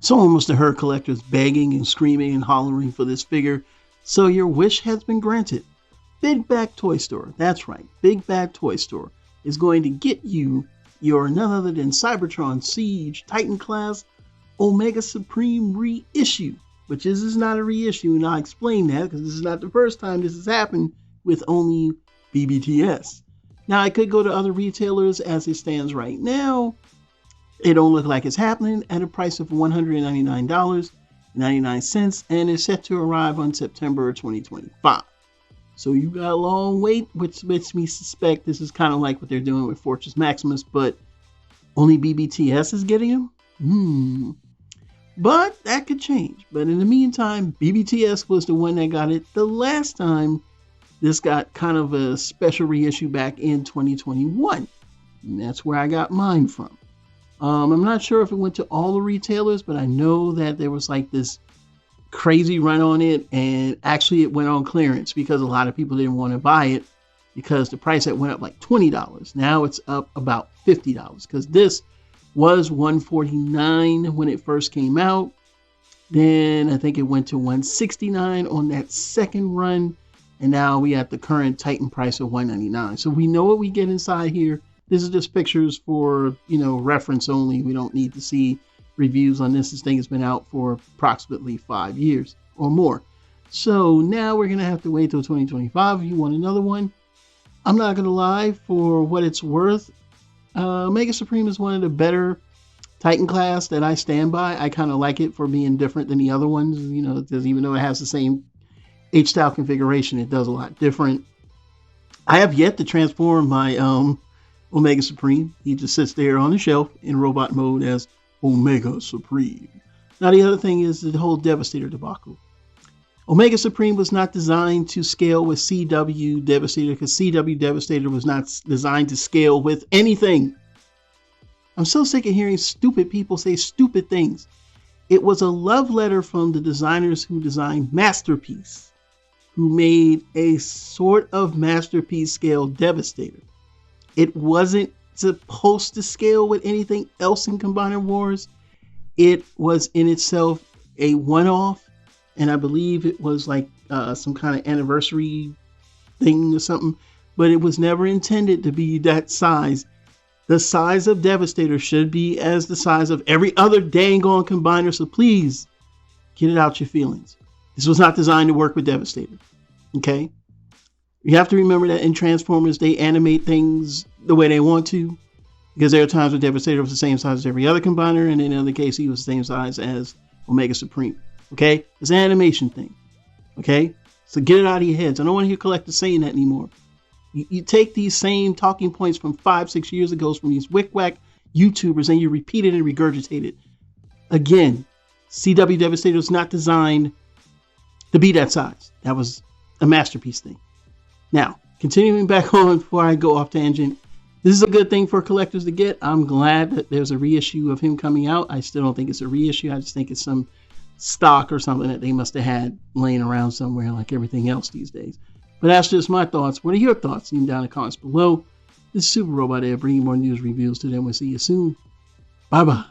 Someone must have heard collectors begging and screaming and hollering for this figure, so your wish has been granted. Big Bad Toy Store, that's right, Big Bad Toy Store is going to get you your none other than Cybertron Siege Titan class Omega Supreme reissue, which is not a reissue, and I'll explain that because this is not the first time this has happened with only BBTS. Now, I could go to other retailers as it stands right now. It don't look like it's happening at a price of $199.99, and it's set to arrive on September 2025. So you got a long wait, which makes me suspect this is kind of like what they're doing with Fortress Maximus, but only BBTS is getting them? But that could change. But in the meantime, BBTS was the one that got it the last time. This got kind of a special reissue back in 2021. And that's where I got mine from. I'm not sure if it went to all the retailers, but I know that there was like this crazy run on it, and actually it went on clearance because a lot of people didn't want to buy it because the price had went up like $20. Now it's up about $50 because this was $149 when it first came out. Then I think it went to $169 on that second run, and now we at the current Titan price of $199. So we know what we get inside here. This is just pictures for, reference only. We don't need to see reviews on this. This thing has been out for approximately 5 years or more. So now we're going to have to wait till 2025 if you want another one. I'm not going to lie, for what it's worth, Mega Supreme is one of the better Titan class that I stand by. I kind of like it for being different than the other ones. Even though it has the same H-style configuration, it does a lot different. I have yet to transform my Omega Supreme. He just sits there on the shelf in robot mode as Omega Supreme. Now the other thing is the whole Devastator debacle. Omega Supreme was not designed to scale with CW Devastator because CW Devastator was not designed to scale with anything. I'm so sick of hearing stupid people say stupid things. It was a love letter from the designers who designed Masterpiece, who made a sort of Masterpiece scale Devastator. It wasn't supposed to scale with anything else in Combiner Wars. It was in itself a one-off, and I believe it was like some kind of anniversary thing or something, but it was never intended to be that size. The size of Devastator should be as the size of every other dang on Combiner, so please get it out your feelings. This was not designed to work with Devastator, okay? You have to remember that in Transformers, they animate things the way they want to, because there are times when Devastator was the same size as every other Combiner, and in another case, he was the same size as Omega Supreme. Okay? It's an animation thing. Okay? So get it out of your heads. I don't want to hear collectors saying that anymore. You take these same talking points from 5-6 years ago from these wick-wack YouTubers, and you repeat it and regurgitate it. Again, CW Devastator is not designed to be that size. That was a Masterpiece thing. Now, continuing back on before I go off tangent, this is a good thing for collectors to get. I'm glad that there's a reissue of him coming out. I still don't think it's a reissue. I just think it's some stock or something that they must have had laying around somewhere like everything else these days. But that's just my thoughts. What are your thoughts? Leave them down in the comments below. This is Super Robot Air, bringing more news reviews to them. We'll see you soon. Bye-bye.